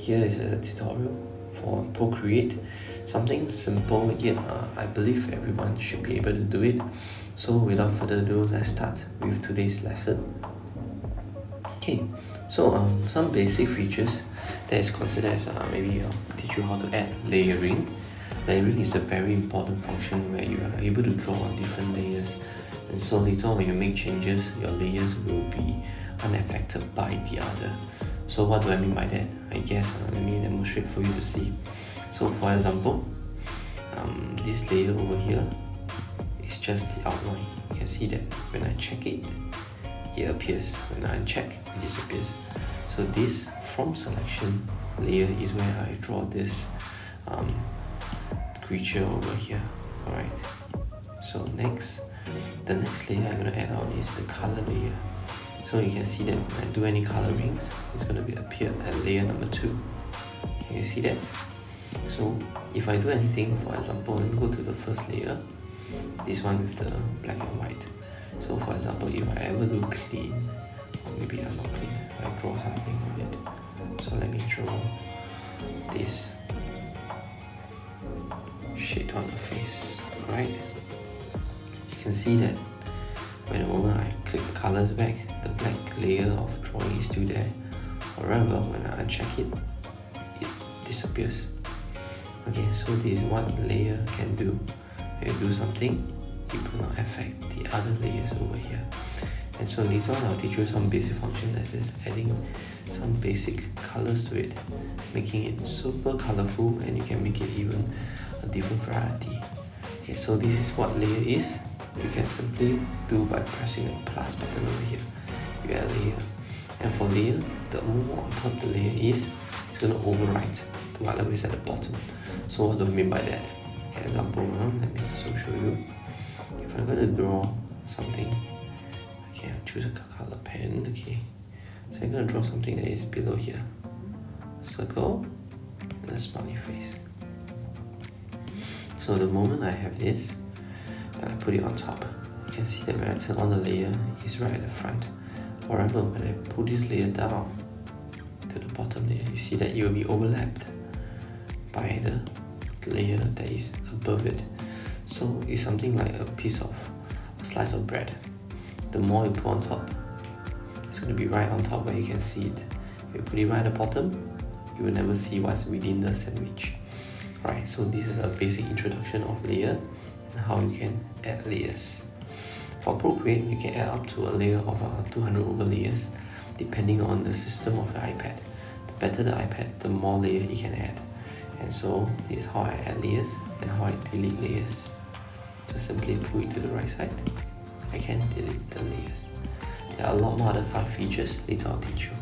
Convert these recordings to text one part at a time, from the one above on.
here is a tutorial for Procreate. Something simple, yet I believe everyone should be able to do it. So without further ado, let's start with today's lesson. Okay, so some basic features that is considered as maybe teach you how to add layering. Layering is a very important function where you are able to draw on different layers, and so later on when you make changes, your layers will be unaffected by the other. So what do I mean by that? I guess let me demonstrate for you to see. So for example, this layer over here is just the outline. You can see that when I check it, it appears. When I uncheck, it disappears. So this from selection layer is where I draw this creature over here. Alright. So the next layer I'm going to add on is the color layer. So you can see that when I do any colorings, it's going to be appear at layer number 2. Can you see that? So if I do anything, for example, let me go to the first layer, this one with the black and white. So for example, if I ever do clean, or maybe I'm not clean, I draw something on it. So let me draw this shade on the face. Alright, you can see that when the moment I click the colors back, the black layer of drawing is still there. However, when I uncheck it, it disappears. Okay, so this is what layer can do. When you do something, it will not affect the other layers over here. And so later on, I'll teach you some basic function that is adding some basic colors to it, making it super colorful, and you can make it even a different variety. Okay, so this is what layer is. You can simply do by pressing a plus button over here. You add layer, and for layer, the more on top the layer is, it's going to overwrite to whatever is at the bottom. So what do I mean by that? Okay, example, let me show you. If I'm going to draw something, okay, I'll choose a color pen. Okay, so I'm going to draw something that is below here, circle and a smiley face. So the moment I have this and I put it on top, you can see that when I turn on the layer, it's right at the front. However, when I pull this layer down to the bottom layer, you see that it will be overlapped by the layer that is above it. So it's something like a slice of bread. The more you put on top, it's going to be right on top where you can see it. If you put it right at the bottom, you will never see what's within the sandwich. Alright, so this is a basic introduction of layer and how you can add layers. For Procreate, you can add up to a layer of 200 over layers depending on the system of the iPad. The better the iPad, the more layer you can add. And so this is how I add layers and how I delete layers. Just simply pull it to the right side. I can delete the layers. There are a lot more other 5 features, later I'll teach you.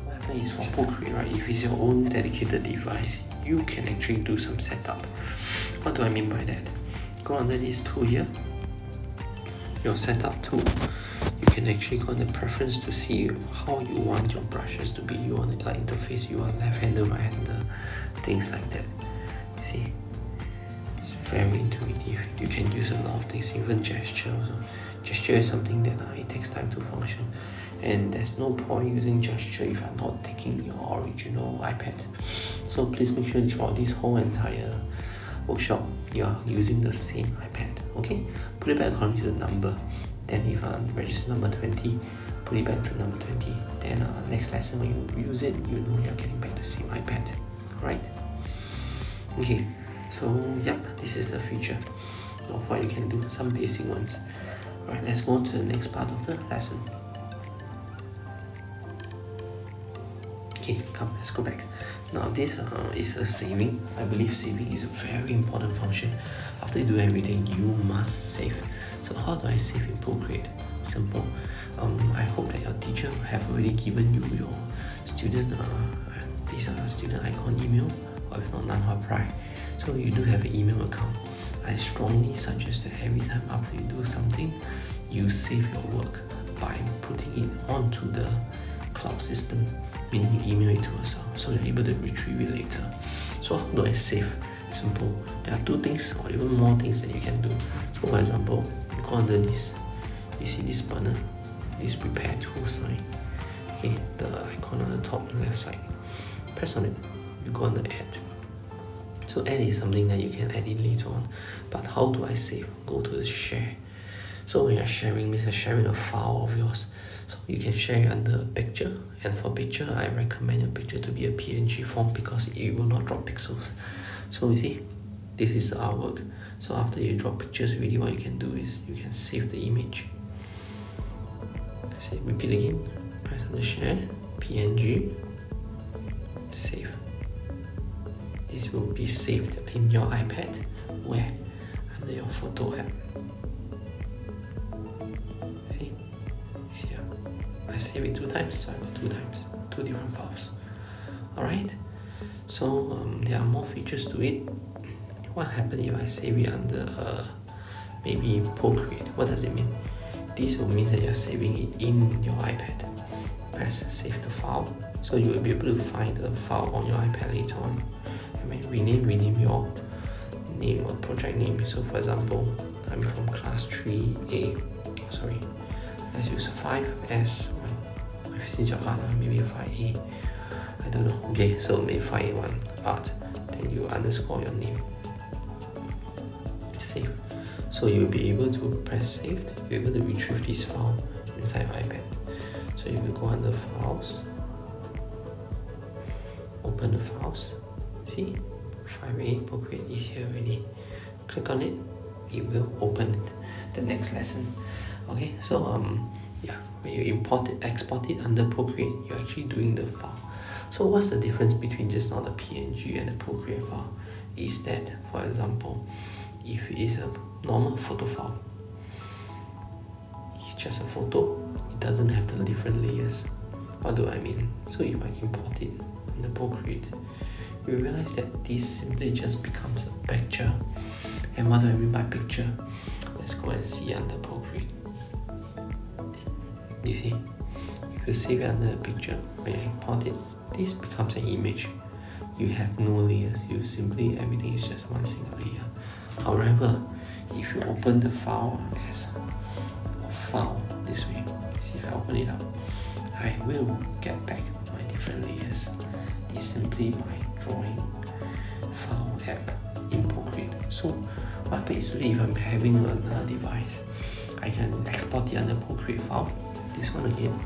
What happens is for Procreate, right, if it's your own dedicated device, you can actually do some setup. What do I mean by that? Go under this tool here, your setup tool. You can actually go on the preference to see how you want your brushes to be. You want it like interface, you want left-hander, right-hander, things like that. You see, it's very intuitive. You can use a lot of things, even gesture also. Gesture is something that it takes time to function, and there's no point using gesture if I'm not taking your original iPad. So please make sure throughout this whole entire workshop, you are using the same iPad. Okay, put it back according to the number. Then if register number 20, put it back to number 20. Then next lesson when you use it, you know you're getting back the same iPad. Right? Okay, so yep, this is the feature of what you can do, some basic ones. Alright, let's go on to the next part of the lesson. Okay, come, let's go back. Now this is a saving. I believe saving is a very important function. After you do everything, you must save. So how do I save in Procreate? Simple. I hope that your teacher have already given you your student student icon email, or if not, Nanhua Pride. So you do have an email account. I strongly suggest that every time after you do something, you save your work by putting it onto the cloud system, meaning you email it to yourself, so you're able to retrieve it later. So how do I save? Simple. There are 2 things or even more things that you can do. So for example, you go under this, you see this burner, this prepare tool sign. Okay, the icon on the top left side. Press on it, you go on the add. So add is something that you can edit later on. But how do I save? Go to the share. So when you're sharing, means you're sharing a file of yours. So you can share it under picture, and for picture, I recommend your picture to be a PNG form because it will not drop pixels. So you see, this is the artwork. So after you drop pictures already, what you can do is you can save the image. Say, repeat again, press on the share, PNG, save. This will be saved in your iPad, where? Under your photo app. See? It's here. I save it 2 times, so I got 2 times, 2 different files. Alright? So there are more features to it. What happens if I save it under maybe Procreate? What does it mean? This will mean that you're saving it in your iPad. Press save the file, so you will be able to find the file on your iPad later on. And when you rename your name or project name. So for example, I'm from class 3A. Sorry, let's use 5S. Since your art, maybe 5A. I don't know. Okay, so maybe 5A1 art. Then you underscore your name. Save. So you'll be able to press save. You're able to retrieve this file inside your iPad. So you will go under files, open the files. See, 5A Procreate is here already. Click on it, it will open it. The next lesson. Okay, so yeah, when you import it, export it under Procreate, you're actually doing the file. So what's the difference between just now the PNG and the Procreate file? Is that, for example, if it is a normal photo file, it's just a photo, it doesn't have the different layers. What do I mean? So if I import it under Procreate, you realize that this simply just becomes a picture. And what do I mean by picture? Let's go and see under Procreate. You see, if you save it under a picture, when you import it, this becomes an image. You have no layers, you simply, everything is just one single layer. However, if you open the file as a file this way, see, I open it up, I will get back my different layers. It's simply my drawing file app in Procreate. So what basically, if I'm having another device, I can export it under Procreate file. This one again,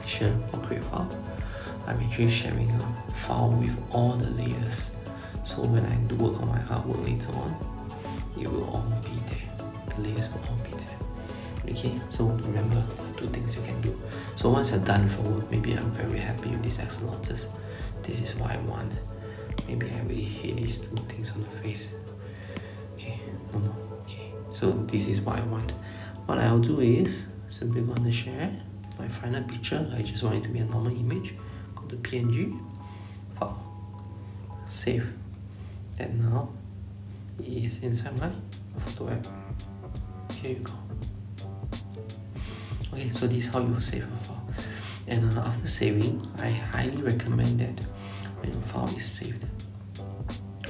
share Procreate file. I'm actually sharing a file with all the layers. So when I do work on my artwork later on, it will all be there. The layers will all be there. Okay, so remember 2 things you can do. So once you're done with your work, maybe I'm very happy with this axolotls. This is what I want. Maybe I really hate these 2 things on the face. Okay, no. Okay, so this is what I want. What I'll do is simply go on the share. My final picture, I just want it to be a normal image. Go to PNG, file, save. And now it is inside my photo app. Here you go. Okay, so this is how you save a file. And after saving, I highly recommend that when your file is saved,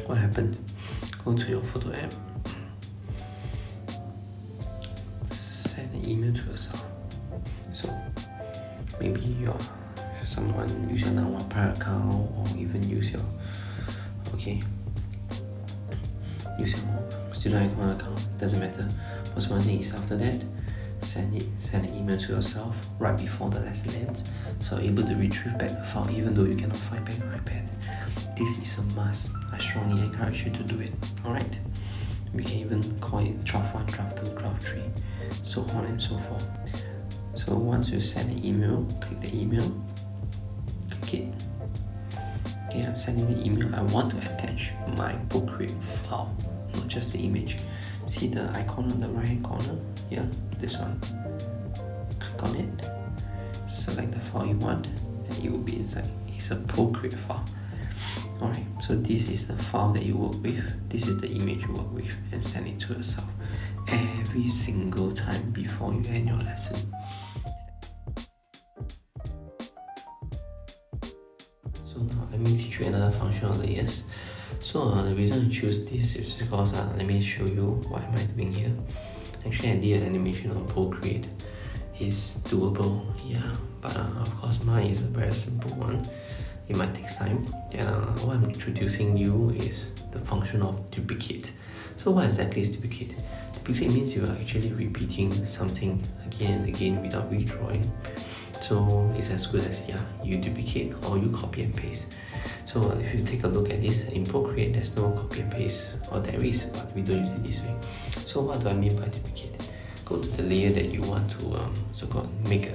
what happened? Go to your photo app, send an email to yourself. So maybe someone use your Now private account, or even use your use your student icon account, doesn't matter. What's one thing is after that, send an email to yourself right before the lesson ends, so you're able to retrieve back the file even though you cannot find back your iPad. This is a must. I strongly encourage you to do it. Alright? We can even call it draft 1, draft 2, draft 3, so on and so forth. So once you send an email, click the email, click it. Okay, I'm sending the email. I want to attach my Procreate file, not just the image. See the icon on the right hand corner here, this one. Click on it, select the file you want, and it will be inside. It's a Procreate file. Alright, so this is the file that you work with, this is the image you work with, and send it to yourself every single time before you end your lesson. So now let me teach you another function of layers. So the reason I choose this is because let me show you what am I doing here. Actually, I did an animation on Procreate, is doable, yeah, but of course mine is a very simple one. It might take time, and what I'm introducing you is the function of duplicate. So what exactly is duplicate? Duplicate means you are actually repeating something again and again without redrawing. So it's as good as, yeah, you duplicate or you copy and paste. So if you take a look at this, in Procreate there's no copy and paste, or there is, but we don't use it this way. So what do I mean by duplicate? Go to the layer that you want to so-called make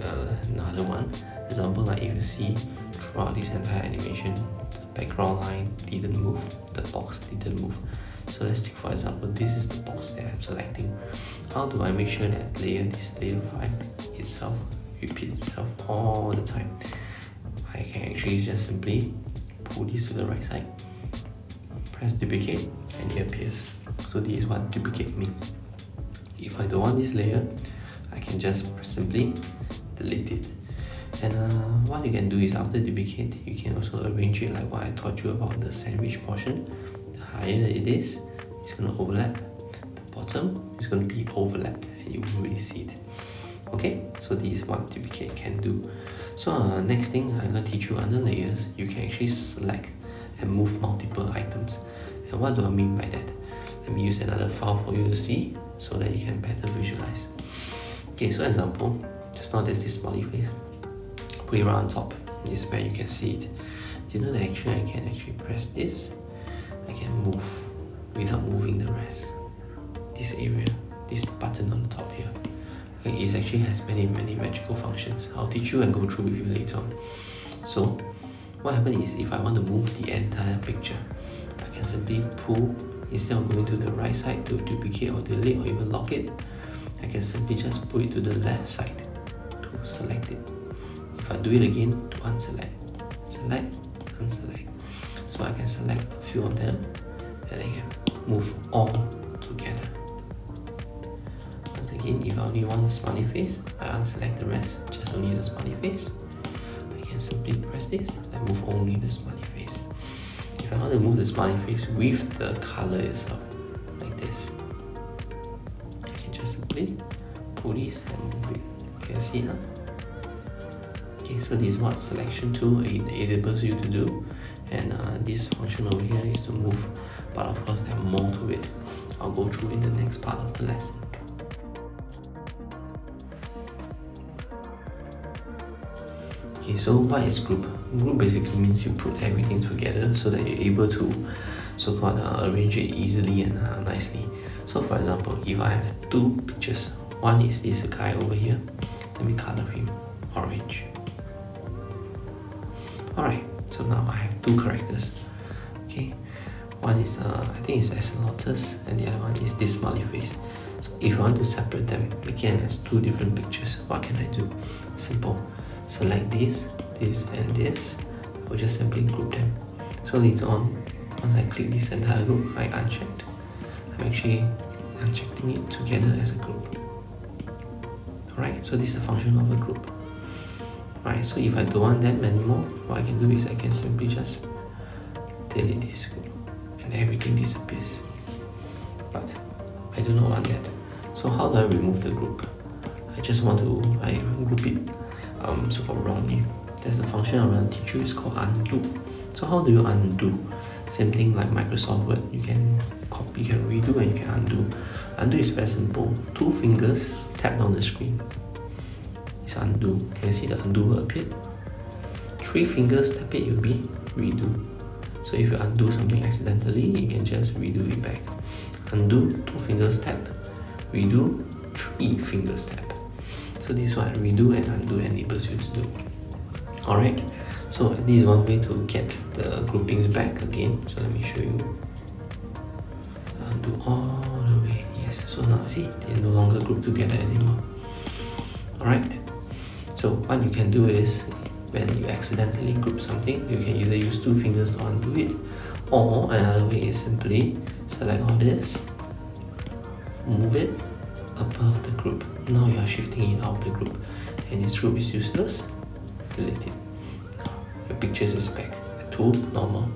another one. Example, like if you see throughout this entire animation, the background line didn't move, the box didn't move. So let's take for example, this is the box that I'm selecting. How do I make sure that this layer 5 itself repeats itself all the time? I can actually just simply pull this to the right side, press duplicate, and it appears. So this is what duplicate means. If I don't want this layer, I can just simply delete it. And what you can do is, after duplicate, you can also arrange it like what I taught you about the sandwich portion. The higher it is, it's going to overlap. The bottom is going to be overlapped and you won't really see it. Okay, so this is what duplicate can do. So next thing, I'm going to teach you under layers, you can actually select and move multiple items. And what do I mean by that? Let me use another file for you to see so that you can better visualize. Okay, so example, just now there's this smiley face. Put it right on top. This is where you can see it. Do you know that actually I can actually press this? I can move without moving the rest. This area, this button on the top here. Okay, it actually has many magical functions. I'll teach you and go through with you later on. So what happens is, if I want to move the entire picture, I can simply pull, instead of going to the right side to duplicate or delete or even lock it, I can simply just put it to the left side to select it. If I do it again, to unselect, select, unselect. So I can select a few of them and I can move all together. Once again, if I only want the smiley face, I unselect the rest, just only the smiley face. I can simply press this and move only the smiley face. If I want to move the smiley face with the color itself, like this, I can just simply pull this and move it. You can see now. Okay, so this is what selection tool enables you to do, and this function over here is to move, but of course there are more to it. I'll go through in the next part of the lesson. Okay, so what is group? Group basically means you put everything together so that you're able to so-called arrange it easily and nicely. So for example, if I have two pictures, one is this guy over here, let me color him orange. Alright, so now I have two characters. Okay, one is I think it's Axolotls, and the other one is this smiley face. So if I want to separate them, make it as two different pictures, what can I do? Simple. Select this, this and this. I will just simply group them. So later on, once I click this entire group, I unchecked. I'm actually unchecking it together as a group. Alright, so this is the function of a group. Alright, so if I don't want them anymore, what I can do is I can simply just delete this group and everything disappears. But I do not want that. So how do I remove the group? I just want to group it so-called wrongly. There's a function I'm going to teach you, it's called undo. So how do you undo? Same thing like Microsoft Word, you can copy, you can redo, and you can undo. Undo is very simple. 2 fingers tap on the screen. It's undo. Can you see the undo will appear? 3 fingers tap it, you'll be redo. So if you undo something accidentally, you can just redo it back. Undo, 2 fingers tap. Redo, 3 fingers tap. So this is what redo and undo enables you to do. Alright, so this is one way to get the groupings back again. So let me show you. Undo all the way. Yes, so now see, they're no longer grouped together anymore. Alright, so what you can do is, when you accidentally group something, you can either use 2 fingers to undo it, or another way is simply select all this, move it above the group. Now you are shifting it out of the group, and this group is useless, delete it. Your pictures is back to normal.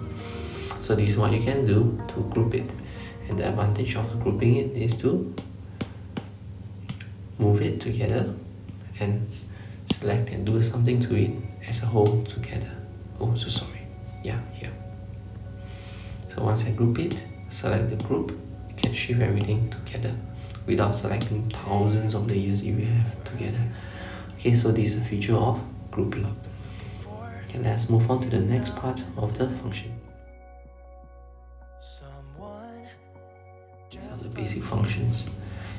So this is what you can do to group it, and the advantage of grouping it is to move it together and select and do something to it as a whole together. Oh, so sorry. Yeah, here. So once I group it, select the group, you can shift everything together without selecting thousands of layers if you have together. Okay, so this is a feature of grouping. Okay, let's move on to the next part of the function. These are the basic functions.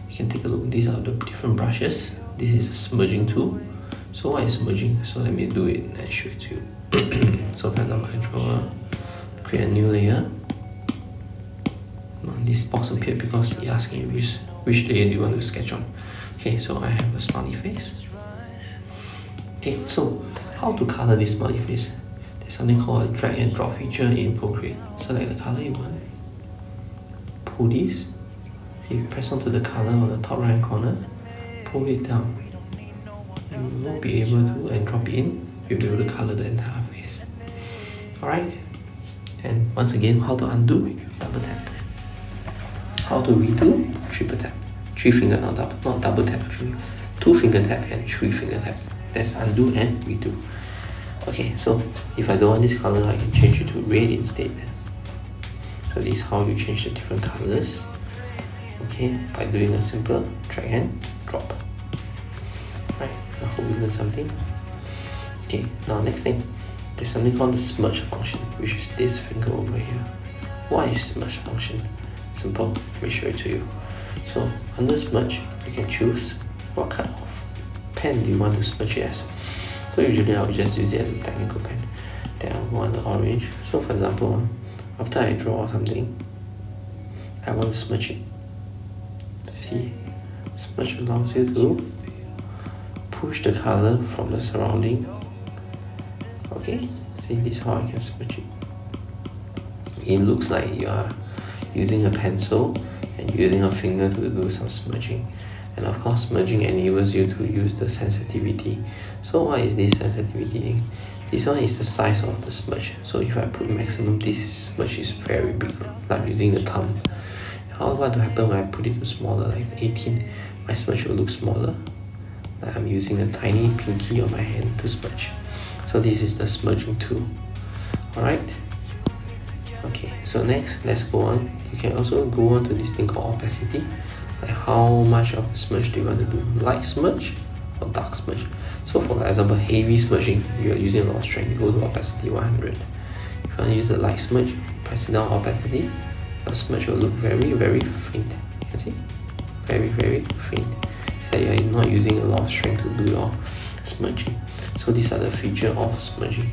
You can take a look. These are the different brushes. This is a smudging tool. So what is smudging? So let me do it and show it to you. So for example, I create a new layer. This box appeared because it's asking you which layer do you want to sketch on. Okay, so I have a smiley face. Okay, so how to color this smiley face? There's something called a drag and drop feature in Procreate. Select the color you want. Pull this. Okay, you press onto the color on the top right hand corner. Pull it down. And you won't be able to, and drop it in, you'll be able to color the entire face. Alright? And once again, how to undo? Double tap. How to redo? Triple tap. 3 finger, not double tap actually. 2 finger tap and 3 finger tap. That's undo and redo. Okay, so if I don't want this color, I can change it to red instead. So this is how you change the different colors. Okay, by doing a simple drag and drop. Right, I hope you learned something. Okay, now next thing, there's something called the smudge function, which is this finger over here. What is smudge function? Simple, let me show it to you. So under smudge, you can choose what kind of pen you want to smudge it as. So usually I will just use it as a technical pen. Then I'll go on the orange. So for example, after I draw something, I want to smudge it. See, smudge allows you to push the color from the surrounding. Okay, see, this is how I can smudge it. It looks like you are using a pencil and using a finger to do some smudging. And of course, smudging enables you to use the sensitivity. So what is this sensitivity thing? This one is the size of the smudge. So if I put maximum, this smudge is very big, like using the thumb. However, what will happen when I put it to smaller, like 18, my smudge will look smaller. Like I'm using a tiny pinky on my hand to smudge. So this is the smudging tool. Alright? Okay, so next, let's go on. You can also go on to this thing called opacity. Like how much of the smudge do you want to do? Light smudge or dark smudge? So for example, heavy smudging, you're using a lot of strength, you go to opacity 100. If you want to use a light smudge, press it down opacity, your smudge will look very, very faint. You can see? Very, very faint. It's like you're not using a lot of strength to do your smudging. So these are the features of smudging.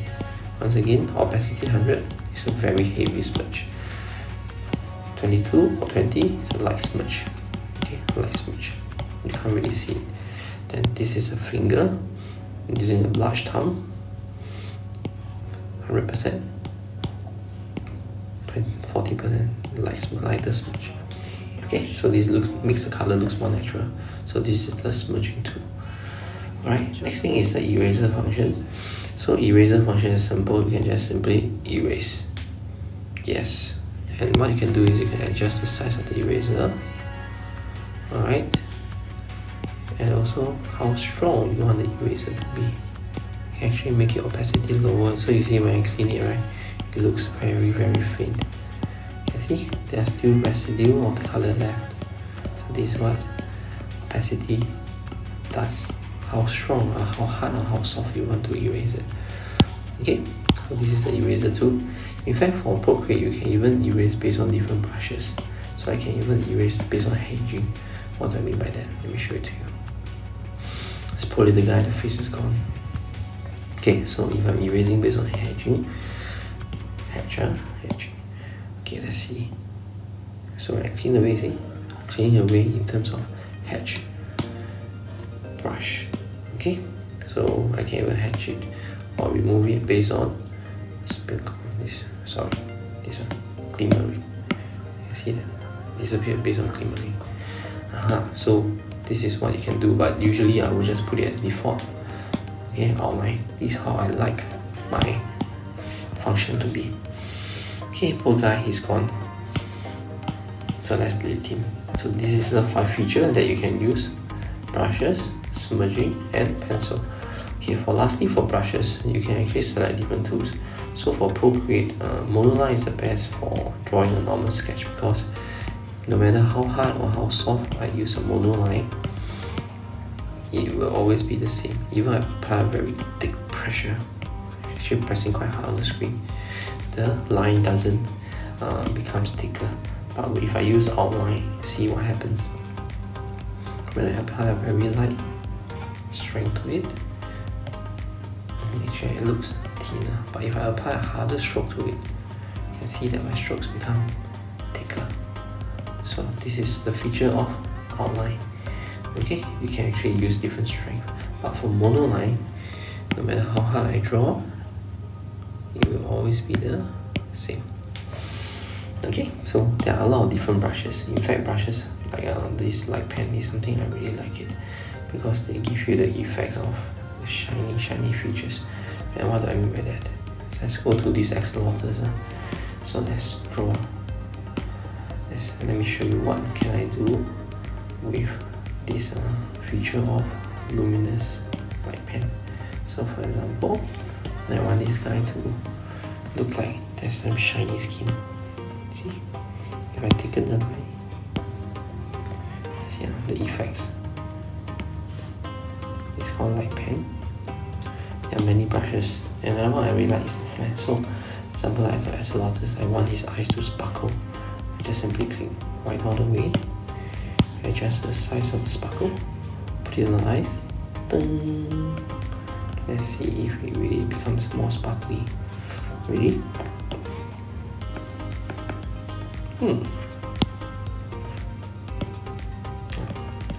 Once again, opacity 100 is a very heavy smudge. 22 or 20 is a light smudge. Okay, light smudge. You can't really see it. Then this is a finger. I'm using a large thumb. 100%. 40% lighter smudge. Okay, so this makes the color looks more natural. So this is the smudging tool. Alright, next thing is the eraser function. So eraser function is simple. You can just simply erase. Yes. And what you can do is you can adjust the size of the eraser. Alright. And also how strong you want the eraser to be. You can actually make your opacity lower. So you see when I clean it, right? It looks very, very faint. You see, there's still residue of the color left. So this is what opacity does. How strong or how hard or how soft you want to erase it. Okay, so this is the eraser tool. In fact, for Procreate, you can even erase based on different brushes. So I can even erase based on hedging. What do I mean by that? Let me show it to you. Let's pull the guy, the face is gone. Okay, so if I'm erasing based on hedging, hedging. Okay, let's see. So I clean away, see? Clean away in terms of hedge. Brush. Okay, so I can even hedge it or remove it based on sprinkle. This one, glimmering. You can see that disappear based on glimmering. So this is what you can do, but usually I will just put it as default. Okay, outline. This is how I like my function to be. Okay, poor guy, he's gone. So let's delete him. So this is the 5 features that you can use. Brushes, smudging, and pencil. Okay, lastly for brushes, you can actually select different tools. So for Procreate, monoline is the best for drawing a normal sketch, because no matter how hard or how soft I use a monoline, it will always be the same. Even if I apply very thick pressure, actually pressing quite hard on the screen, the line doesn't becomes thicker. But if I use outline, see what happens. When I apply a very light strength to it, actually it looks thinner. But if I apply a harder stroke to it, you can see that my strokes become thicker. So this is the feature of outline. Okay, you can actually use different strength. But for monoline, no matter how hard I draw, it will always be the same. Okay, so there are a lot of different brushes. In fact, brushes like this light pen is something I really like it, because they give you the effects of the shiny features. And what do I mean by that? So let's go to these axolotls. So let's draw this. Let me show you what can I do with this feature of luminous light pen. So for example, I want this guy to look like there's some shiny skin. See? If I thicken the line, see the effects. It's called light pen. There are many brushes. Another one I really like is the flare. So, example like the axolotls, I want his eyes to sparkle. I just simply click right all the way. Adjust the size of the sparkle. Put it on the eyes. Dun. Let's see if it really becomes more sparkly. Ready? You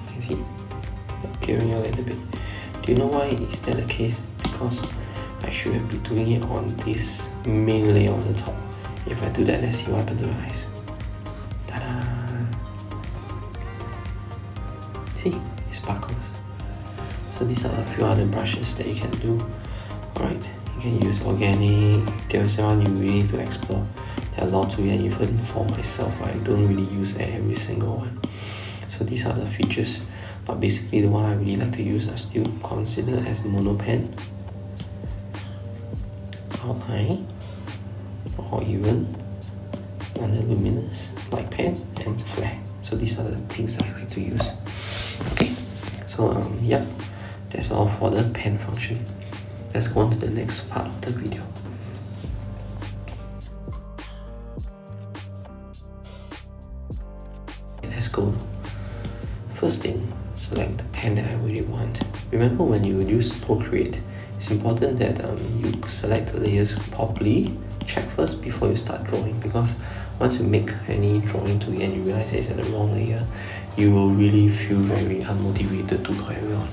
can see appearing a little bit. Do you know why is that the case? Because I should have been doing it on this main layer on the top. If I do that, let's see what happens to the eyes. Ta-da! See? It sparkles. So these are a few other brushes that you can do. Alright, you can use organic. There's one you really need to explore. There are a lot to it, and even for myself, I don't really use every single one. So these are the features. But basically the one I really like to use are still considered as mono pen, outline, or even under luminous light pen and flare. So these are the things I like to use. Okay, so yeah, that's all for the pen function. Let's go on to the next part of the video. Let's go. First thing, select the pen that I really want. Remember, when you use Procreate, it's important that you select the layers properly. Check first before you start drawing, because once you make any drawing to it and you realize it's at the wrong layer, you will really feel very unmotivated to carry on.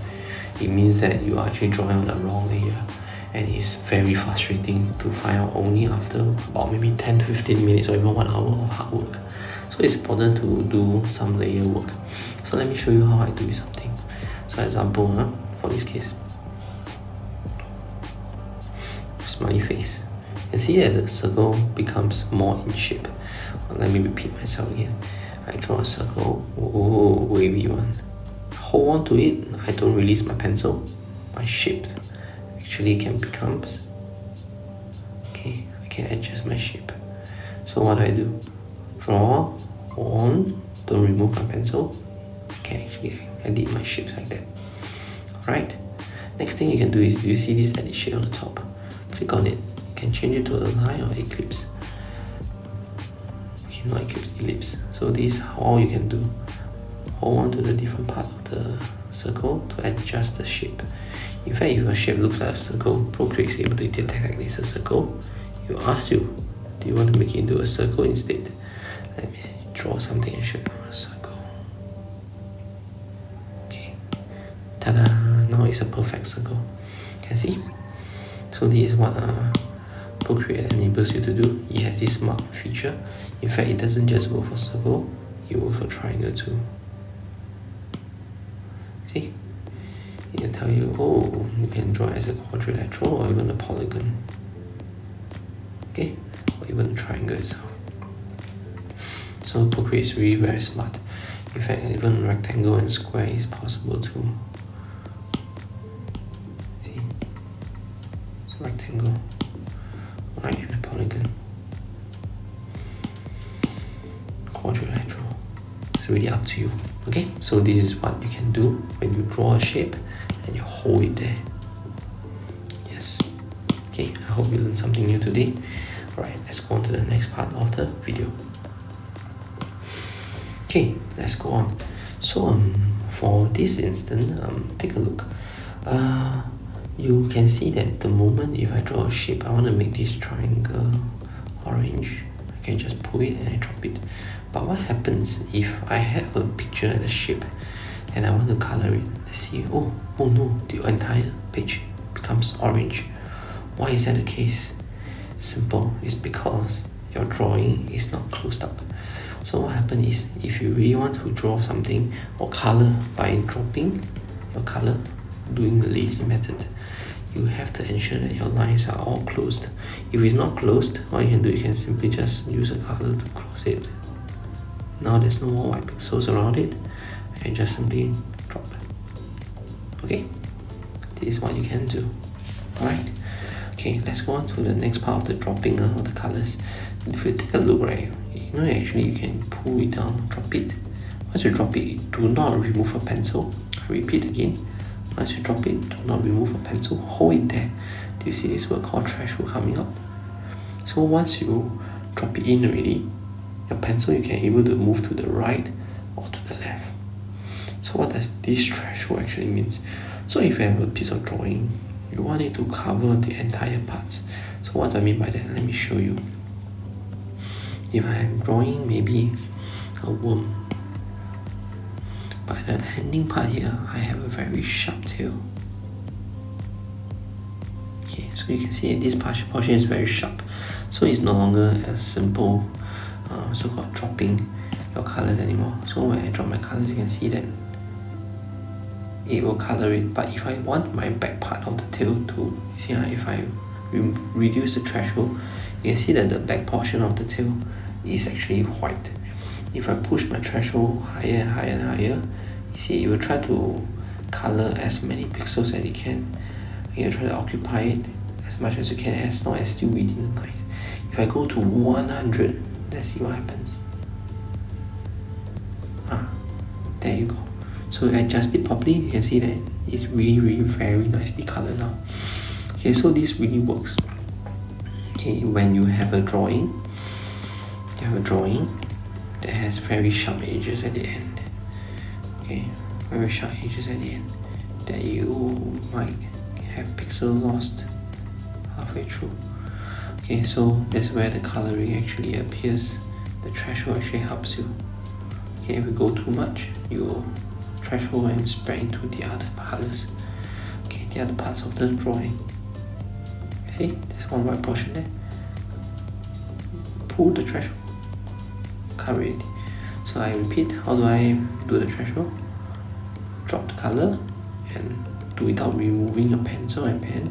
It means that you are actually drawing on the wrong layer, and it's very frustrating to find out only after about maybe 10 to 15 minutes or even 1 hour of hard work. So it's important to do some layer work. So let me show you how I do something. So example, for this case, smiley face. You can see that the circle becomes more in shape. Let me repeat myself again. I draw a circle, wavy one. Hold on to it, I don't release my pencil. My shape actually can become, okay, I can adjust my shape. So what do? Draw, on, don't remove my pencil. I can actually edit my shapes like that. Alright, next thing you can do is, do you see this edit shape on the top? Click on it. You can change it to a line or ellipse. Okay, not ellipse, ellipse. So this is all you can do. Hold on to the different part of the circle to adjust the shape. In fact, if your shape looks like a circle, Procreate is able to detect that it's a circle. It will ask you, do you want to make it into a circle instead? Let me draw something and show you a circle. Okay, ta-da! Now it's a perfect circle. Can see? So this is what Procreate enables you to do. It has this mark feature. In fact, it doesn't just work for circle, it works for triangle too. See? It can tell you, oh, you can draw as a quadrilateral or even a polygon. Okay? Or even a triangle itself. So Procreate is really very smart. In fact, even rectangle and square is possible too. rectangle, right, and a polygon, quadrilateral. It's really up to you. Okay, so this is what you can do when you draw a shape and you hold it there. Yes. Okay, I hope you learned something new today. Alright, let's go on to the next part of the video. Okay, let's go on. So for this instance, take a look. You can see that the moment if I draw a shape, I want to make this triangle orange, I can just pull it and I drop it. But what happens if I have a picture and a shape and I want to color it? Let's see. Oh no, the entire page becomes orange. Why is that the case? Simple. It's because your drawing is not closed up. So what happens is, if you really want to draw something or color by dropping your color, doing the lazy method, you have to ensure that your lines are all closed. If it's not closed, what you can do, you can simply just use a color to close it. Now there's no more white pixels around it, I can just simply drop. Okay, this is what you can do. Alright, okay, let's go on to the next part of the dropping of the colors. If you take a look, right, you know, actually you can pull it down, drop it. Once you drop it, do not remove a pencil. I repeat again, once you drop it, do not remove a pencil, hold it there. Do you see this word called threshold coming up? So once you drop it in already, your pencil, you can able to move to the right or to the left. So what does this threshold actually means? So if you have a piece of drawing, you want it to cover the entire parts. So what do I mean by that? Let me show you. If I am drawing maybe a worm, by the ending part here, I have a very sharp tail. Okay, so you can see that this portion is very sharp. So it's no longer a simple so-called dropping your colors anymore. So when I drop my colors, you can see that it will color it. But if I want my back part of the tail to, see, if I reduce the threshold, you can see that the back portion of the tail is actually white. If I push my threshold higher and higher and higher, you see it will try to color as many pixels as it can. You try to occupy it as much as you can, as long as still within the lines. If I go to 100, let's see what happens. There you go. So adjust it properly, you can see that it's really very nicely colored now. Okay, so this really works. Okay, when you have a drawing, that has very sharp edges at the end. Okay, very sharp edges at the end, that you might have pixel lost halfway through. Okay, so that's where the coloring actually appears. The threshold actually helps you. Okay, if you go too much, you threshold and spread into the other colors. Okay, the other parts of the drawing. See, there's one white portion there. Pull the threshold, cover it. So I repeat, how do I do the threshold? Drop the color and do without removing your pencil and pen.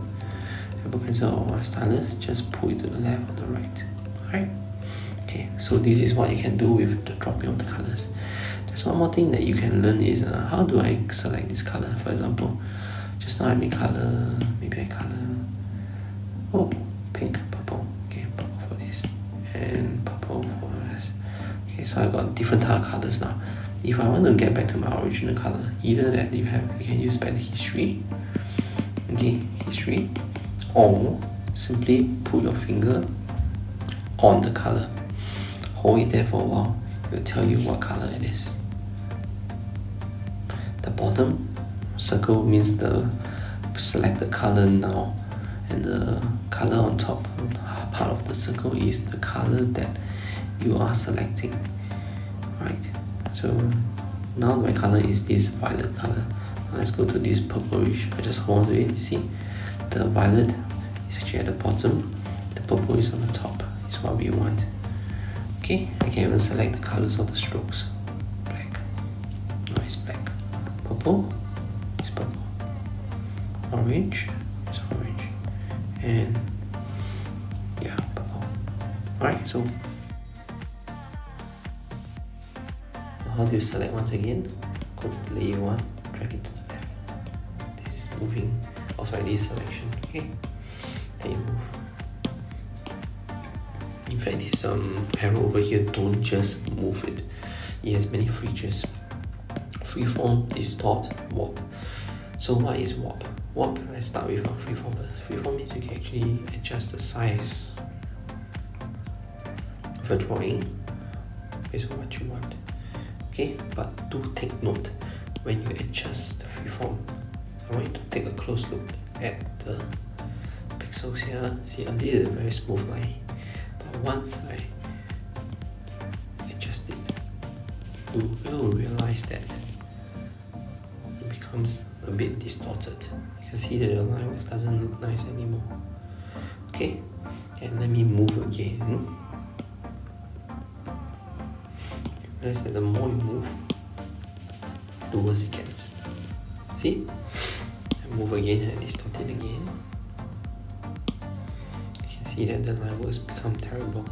Apple pencil or stylus, just pull it to the left or the right. Alright? Okay, so this is what you can do with the dropping of the colors. There's one more thing that you can learn is how do I select this color. For example, just now I made color, maybe I color pink, purple. Okay, purple for this and purple for this. Okay, so I got different type of colors now. If I want to get back to my original color, either that you can use back the history, okay, history, or simply put your finger on the color, hold it there for a while, it will tell you what color it is. The bottom circle means the selected color now, and the color on top part of the circle is the color that you are selecting. Right, so now my color is this violet color. Now let's go to this purplish. I just hold on to it. You see, the violet is actually at the bottom, the purple is on the top. Is what we want. Okay, I can even select the colors of the strokes. Black, no, it's black. Purple is purple. Orange is orange, and yeah, purple. Alright, so how do you select once again? Go to the layer 1, drag it to the left. This is moving, this is selection, okay? then you move. In fact, this arrow over here, don't just move it. It has many features. Freeform, distort, warp. So what is warp? Warp, let's start with freeform. Freeform means you can actually adjust the size of a drawing based on what you want. Okay, but do take note when you adjust the freeform. I want you to take a close look at the pixels here. See, this is a very smooth line. But once I adjust it, you will realize that it becomes a bit distorted. You can see that the line works doesn't look nice anymore. Okay, and let me move again. Realize that the more you move, the worse it gets. See? I move again and distort it again. You can see that the line works become terrible.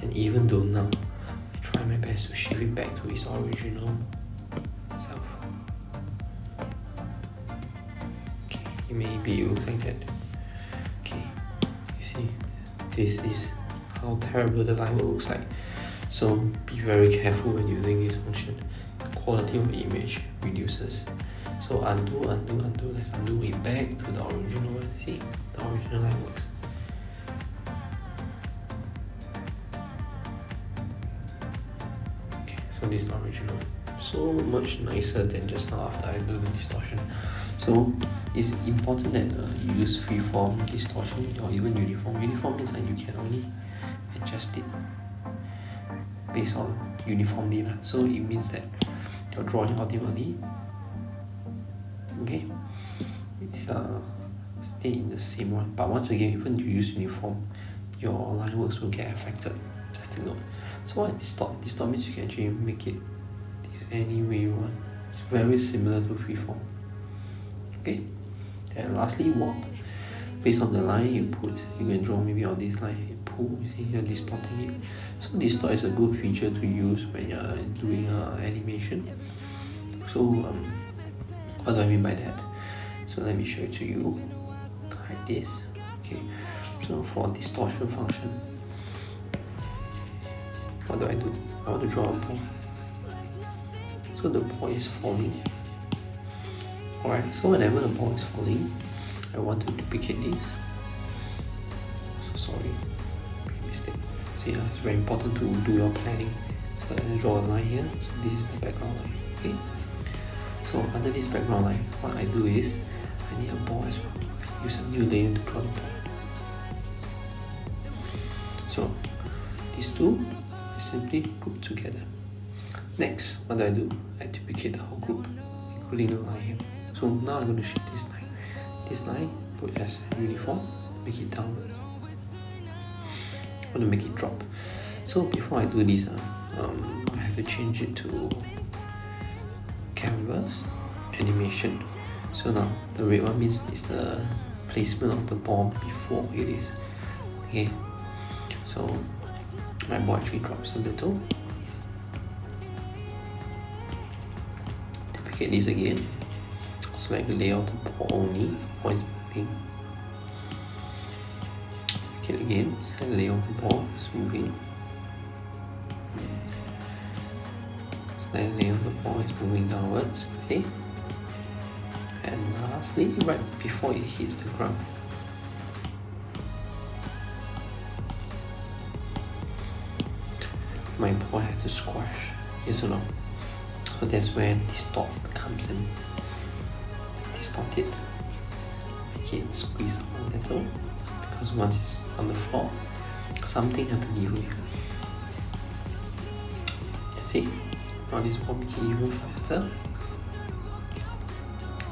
And even though now I try my best to shift it back to its original self. Okay, maybe it looks like that. Okay, you see, this is how terrible the line will look like. So be very careful when using this function. The quality of the image reduces. So undo. Let's undo it back to the original one. See, the original line works. Okay, so this is the original. So much nicer than just now after I do the distortion. So it's important that you use freeform, distortion, or even uniform. Uniform means that you can only adjust it based on uniformly. So it means that your drawing ultimately, okay, it's stay in the same one. But once again, even if you use uniform, your line works will get affected. Just take note. So what is distort? Distort means you can actually make it this any way you want. It's very similar to freeform. Okay, and lastly, warp. Based on the line you put, you can draw maybe on this line. You see, you're distorting it. So distort is a good feature to use when you're doing animation. So what do I mean by that? So let me show it to you like this. Okay, so for distortion function, what do? I want to draw a ball. So the ball is falling. Alright, so whenever the ball is falling, I want to duplicate this. So sorry, mistake. So yeah, it's very important to do your planning. So let's draw a line here. So this is the background line. Okay. So under this background line, what I do is I need a ball as well. Use a new layer to draw the ball. So these two is simply grouped together. Next, what do? I duplicate the whole group, including the line here. So now I'm going to shift this line. This line, put as uniform, make it downwards. I want to make it drop. So before I do this, I have to change it to canvas, animation. So now the red one means it's the placement of the ball before it is. Okay, so my ball actually drops a little. Duplicate this again. Select the layout of the ball only, points moving. Duplicate again, select the layout of the ball, it's moving. Select the layout of the ball, is moving downwards, see? And lastly, right before it hits the ground, my ball has to squash, yes or no? So that's where distort comes in. Distort it, make it squeeze a little, because once it's on the floor, something has to give way. See, now this ball make it even flatter,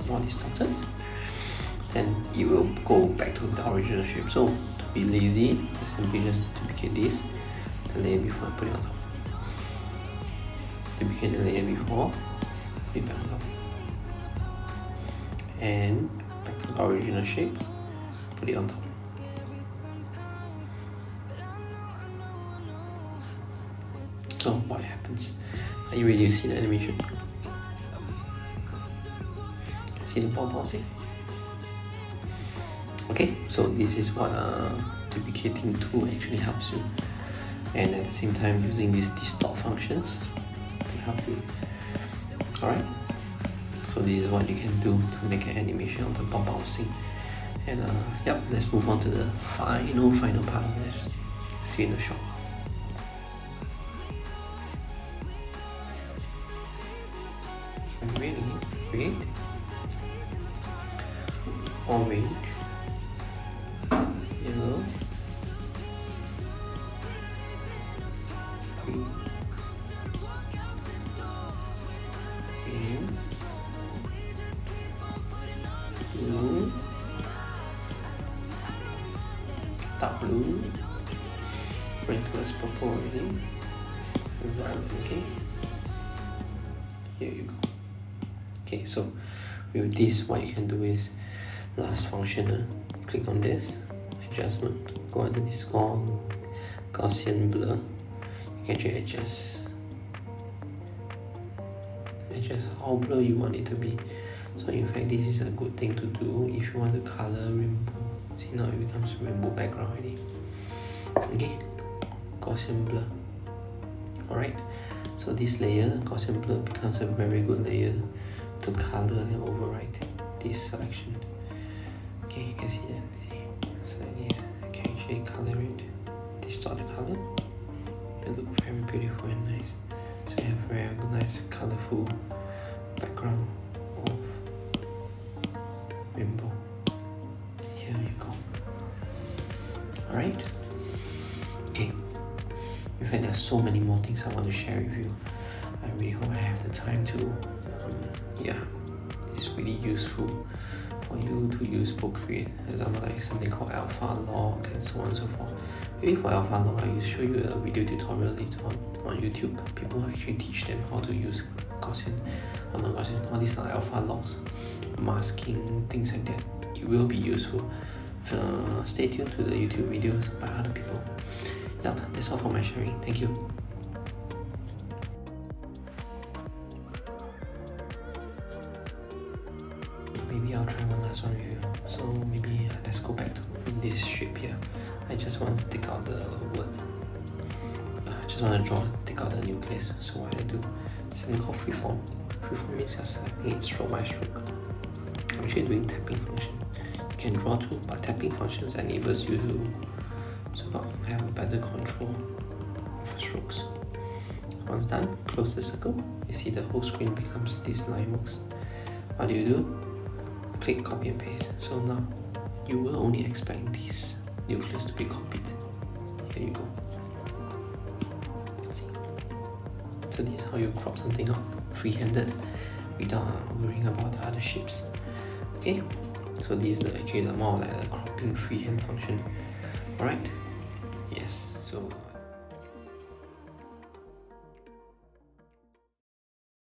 more distorted, then it will go back to the original shape. So to be lazy, I simply just duplicate this, the layer before, put it on top. Duplicate the layer before, put it back on top. And back to the original shape, put it on top. So what happens? Are you ready to see the animation? See the ball bouncing? Okay, so this is what duplicating tool actually helps you, and at the same time using these distort functions to help you. Alright, so this is what you can do to make an animation of the ball bouncing. And yep, let's move on to the final part of this. See you in the shop. Really great. Orange, yellow, green, blue, dark blue, going towards purple already, okay, here you go. Okay, so with this, what you can do is, last function, click on this, adjustment, go under this called Gaussian Blur. You can actually adjust how blur you want it to be. So in fact, this is a good thing to do if you want to color rainbow. See, now it becomes rainbow background already. Okay, Gaussian Blur. Alright, so this layer, Gaussian Blur, becomes a very good layer to color and override this selection. Okay, you can see that. See, so like this, I can actually color it, distort the color. It looks very beautiful and nice. So you have very nice, colorful background of rainbow. Here you go. Alright. Okay. In fact, there's so many more things I want to share with you. I really hope I have the time to. Yeah, it's really useful for you to use Procreate. For example, like something called alpha log and so on and so forth. Maybe for alpha log, I will show you a video tutorial later on YouTube. People actually teach them how to use Gaussian, not Gaussian, all these are alpha logs, masking, things like that. It will be useful. Stay tuned to the YouTube videos by other people. Yep, that's all for my sharing. Thank you. Maybe I'll try one last one with you. So maybe let's go back to this shape here. I just want to take out the word. I just want to take out the nucleus. So what I do is something called Freeform. Freeform means you're selecting it stroke by stroke. I'm actually doing tapping function. You can draw too, but tapping functions enables you to have a better control of strokes. Once done, close the circle. You see the whole screen becomes this line works. What do? Click copy and paste. So now you will only expect this nucleus to be copied. Here you go. See? So this is how you crop something out free-handed without worrying about the other shapes. Okay, so this is actually more like a cropping freehand function. Alright, yes, so